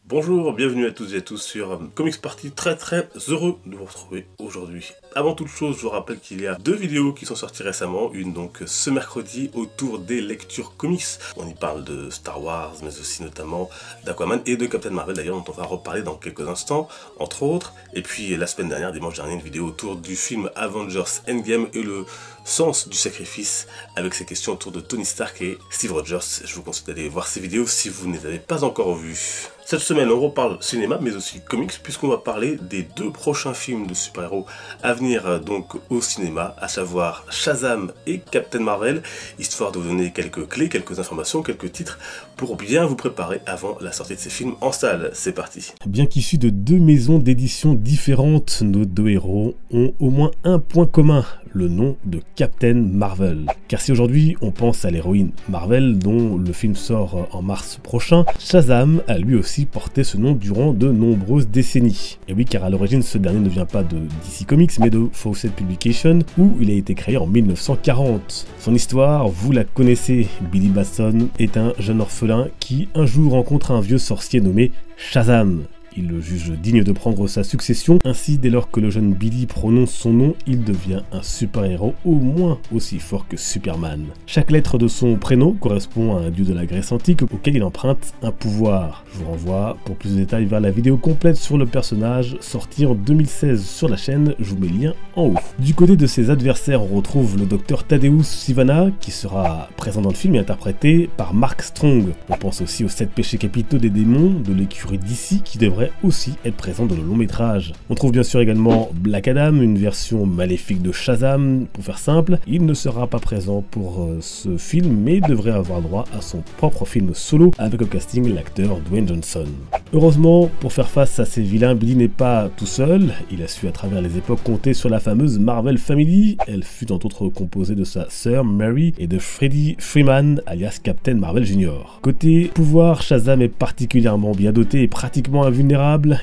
Bonjour, bienvenue à toutes et à tous sur Comics Party, très heureux de vous retrouver aujourd'hui. Avant toute chose, je vous rappelle qu'il y a deux vidéos qui sont sorties récemment, une donc ce mercredi autour des lectures comics. On y parle de Star Wars, mais aussi notamment d'Aquaman et de Captain Marvel d'ailleurs, dont on va reparler dans quelques instants, entre autres. Et puis la semaine dernière, dimanche dernier, une vidéo autour du film Avengers Endgame et le sens du sacrifice, avec ces questions autour de Tony Stark et Steve Rogers. Je vous conseille d'aller voir ces vidéos si vous ne les avez pas encore vues. Cette semaine, on reparle cinéma, mais aussi comics, puisqu'on va parler des deux prochains films de super-héros à venir donc au cinéma, à savoir Shazam et Captain Marvel, histoire de vous donner quelques clés, quelques informations, quelques titres, pour bien vous préparer avant la sortie de ces films en salle. C'est parti. Bien qu'issus de deux maisons d'édition différentes, nos deux héros ont au moins un point commun, le nom de Captain Marvel. Car si aujourd'hui on pense à l'héroïne Marvel, dont le film sort en mars prochain, Shazam a lui aussi porté ce nom durant de nombreuses décennies. Et oui, car à l'origine ce dernier ne vient pas de DC Comics mais de Fawcett Publications, où il a été créé en 1940. Son histoire, vous la connaissez, Billy Batson est un jeune orphelin qui un jour rencontre un vieux sorcier nommé Shazam. Il le juge digne de prendre sa succession, ainsi dès lors que le jeune Billy prononce son nom, il devient un super-héros au moins aussi fort que Superman. Chaque lettre de son prénom correspond à un dieu de la Grèce antique auquel il emprunte un pouvoir. Je vous renvoie pour plus de détails vers la vidéo complète sur le personnage sortie en 2016 sur la chaîne, je vous mets le lien en haut. Du côté de ses adversaires, on retrouve le docteur Tadeusz Sivana qui sera présent dans le film et interprété par Mark Strong. On pense aussi aux 7 péchés capitaux des démons de l'écurie DC qui devrait aussi être présent dans le long métrage. On trouve bien sûr également Black Adam, une version maléfique de Shazam, pour faire simple. Il ne sera pas présent pour ce film, mais devrait avoir droit à son propre film solo avec au casting l'acteur Dwayne Johnson. Heureusement, pour faire face à ces vilains, Billy n'est pas tout seul. Il a su à travers les époques compter sur la fameuse Marvel Family. Elle fut entre autres composée de sa sœur Mary et de Freddie Freeman, alias Captain Marvel Jr. Côté pouvoir, Shazam est particulièrement bien doté et pratiquement invulnérable.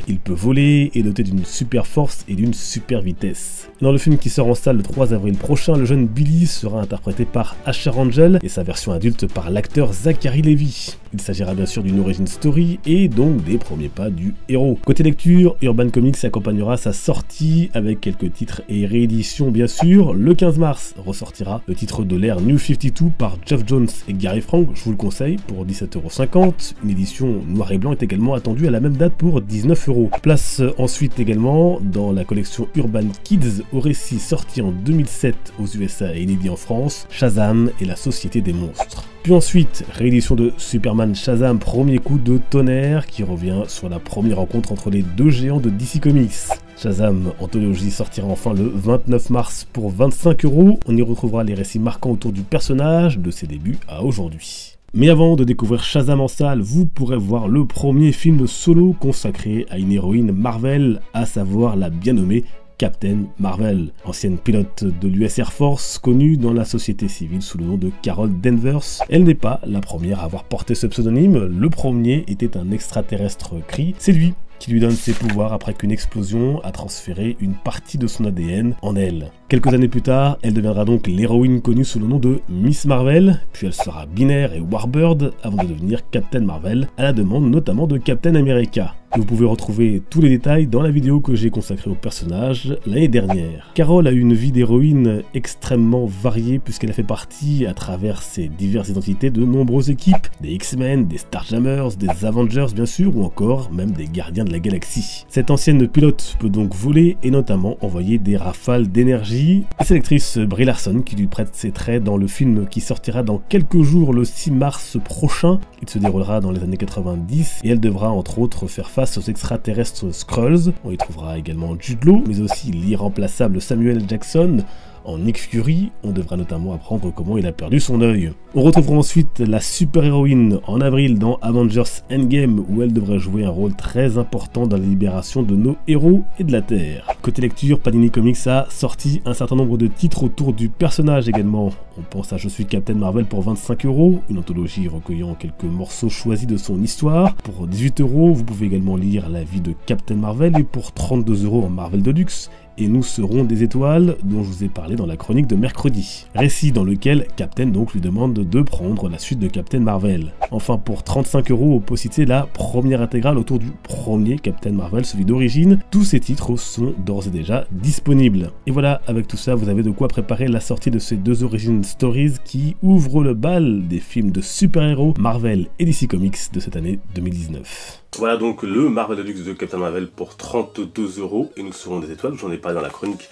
Il peut voler et doté d'une super force et d'une super vitesse. Dans le film qui sort en salle le 3 avril prochain, le jeune Billy sera interprété par Asher Angel et sa version adulte par l'acteur Zachary Levi. Il s'agira bien sûr d'une origin story et donc des premiers pas du héros. Côté lecture, Urban Comics accompagnera sa sortie avec quelques titres et rééditions bien sûr. Le 15 mars ressortira le titre de l'ère New 52 par Geoff Jones et Gary Frank, je vous le conseille, pour 17,50 €. Une édition noir et blanc est également attendue à la même date pour 19 €. Place ensuite également dans la collection Urban Kids au récit sorti en 2007 aux USA et inédit en France, Shazam et la Société des monstres. Puis ensuite, réédition de Superman Shazam, premier coup de tonnerre qui revient sur la première rencontre entre les deux géants de DC Comics. Shazam Anthologie sortira enfin le 29 mars pour 25 €. On y retrouvera les récits marquants autour du personnage, de ses débuts à aujourd'hui. Mais avant de découvrir Shazam en salle, vous pourrez voir le premier film solo consacré à une héroïne Marvel, à savoir la bien nommée Captain Marvel, ancienne pilote de l'US Air Force, connue dans la société civile sous le nom de Carol Danvers. Elle n'est pas la première à avoir porté ce pseudonyme, le premier était un extraterrestre Kree, c'est lui qui lui donne ses pouvoirs après qu'une explosion a transféré une partie de son ADN en elle. Quelques années plus tard, elle deviendra donc l'héroïne connue sous le nom de Miss Marvel, puis elle sera binaire et Warbird avant de devenir Captain Marvel, à la demande notamment de Captain America. Vous pouvez retrouver tous les détails dans la vidéo que j'ai consacrée au personnage l'année dernière. Carol a eu une vie d'héroïne extrêmement variée puisqu'elle a fait partie, à travers ses diverses identités, de nombreuses équipes, des X-Men, des Starjammers, des Avengers bien sûr, ou encore même des Gardiens de la Galaxie. Cette ancienne pilote peut donc voler et notamment envoyer des rafales d'énergie. Et c'est l'actrice Brie Larson qui lui prête ses traits dans le film qui sortira dans quelques jours le 6 mars prochain. Il se déroulera dans les années 90 et elle devra entre autres faire face aux extraterrestres Skrulls. On y trouvera également Jude Law, mais aussi l'irremplaçable Samuel Jackson. En Nick Fury, on devra notamment apprendre comment il a perdu son œil. On retrouvera ensuite la super-héroïne en avril dans Avengers Endgame, où elle devrait jouer un rôle très important dans la libération de nos héros et de la Terre. Côté lecture, Panini Comics a sorti un certain nombre de titres autour du personnage également. On pense à Je suis Captain Marvel pour 25 €, une anthologie recueillant quelques morceaux choisis de son histoire. Pour 18 €, vous pouvez également lire la vie de Captain Marvel, et pour 32 € en Marvel Deluxe, et nous serons des étoiles dont je vous ai parlé dans la chronique de mercredi. Récit dans lequel Captain donc lui demande de prendre la suite de Captain Marvel. Enfin, pour 35 €, on peut citer la première intégrale autour du premier Captain Marvel, celui d'origine. Tous ces titres sont d'ores et déjà disponibles. Et voilà, avec tout ça, vous avez de quoi préparer la sortie de ces deux Origin Stories qui ouvrent le bal des films de super-héros Marvel et DC Comics de cette année 2019. Voilà donc le Marvel Deluxe de Captain Marvel pour 32 € et nous serons des étoiles, j'en ai parlé dans la chronique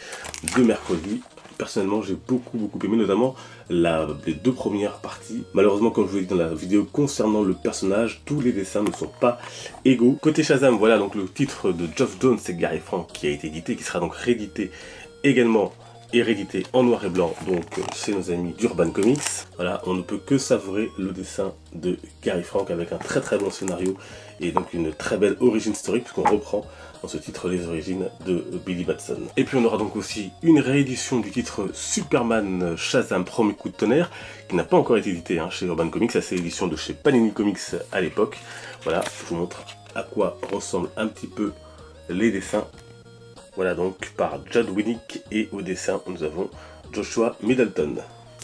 de mercredi. Personnellement j'ai beaucoup aimé, notamment les deux premières parties. Malheureusement, comme je vous l'ai dit dans la vidéo concernant le personnage, tous les dessins ne sont pas égaux. Côté Shazam, voilà donc le titre de Geoff Johns et Gary Frank qui a été édité, qui sera donc réédité également et réédité en noir et blanc, donc chez nos amis d'Urban Comics. Voilà, on ne peut que savourer le dessin de Gary Frank avec un très bon scénario et donc une très belle origin story puisqu'on reprend dans ce titre les origines de Billy Batson. Et puis on aura donc aussi une réédition du titre Superman Shazam Premier coup de tonnerre qui n'a pas encore été édité chez Urban Comics, c'est l'édition de chez Panini Comics à l'époque. Voilà, je vous montre à quoi ressemblent un petit peu les dessins. Voilà donc par Judd Winnick et au dessin nous avons Joshua Middleton.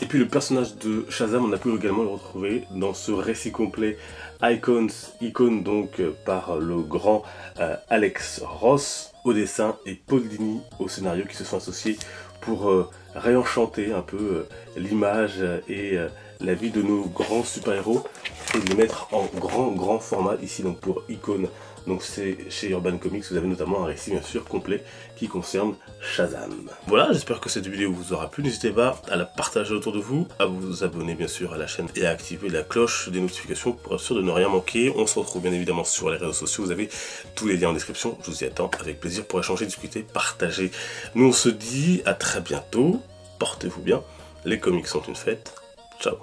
Et puis le personnage de Shazam, on a pu également le retrouver dans ce récit complet Icon donc par le grand Alex Ross au dessin et Paul Dini au scénario qui se sont associés pour réenchanter un peu l'image et la vie de nos grands super-héros et de les mettre en grand format ici donc pour Icon. Donc c'est chez Urban Comics, vous avez notamment un récit bien sûr complet qui concerne Shazam. Voilà, j'espère que cette vidéo vous aura plu, n'hésitez pas à la partager autour de vous, à vous abonner bien sûr à la chaîne et à activer la cloche des notifications pour être sûr de ne rien manquer. On se retrouve bien évidemment sur les réseaux sociaux, vous avez tous les liens en description, je vous y attends avec plaisir pour échanger, discuter, partager. Nous on se dit à très bientôt, portez-vous bien, les comics sont une fête, ciao.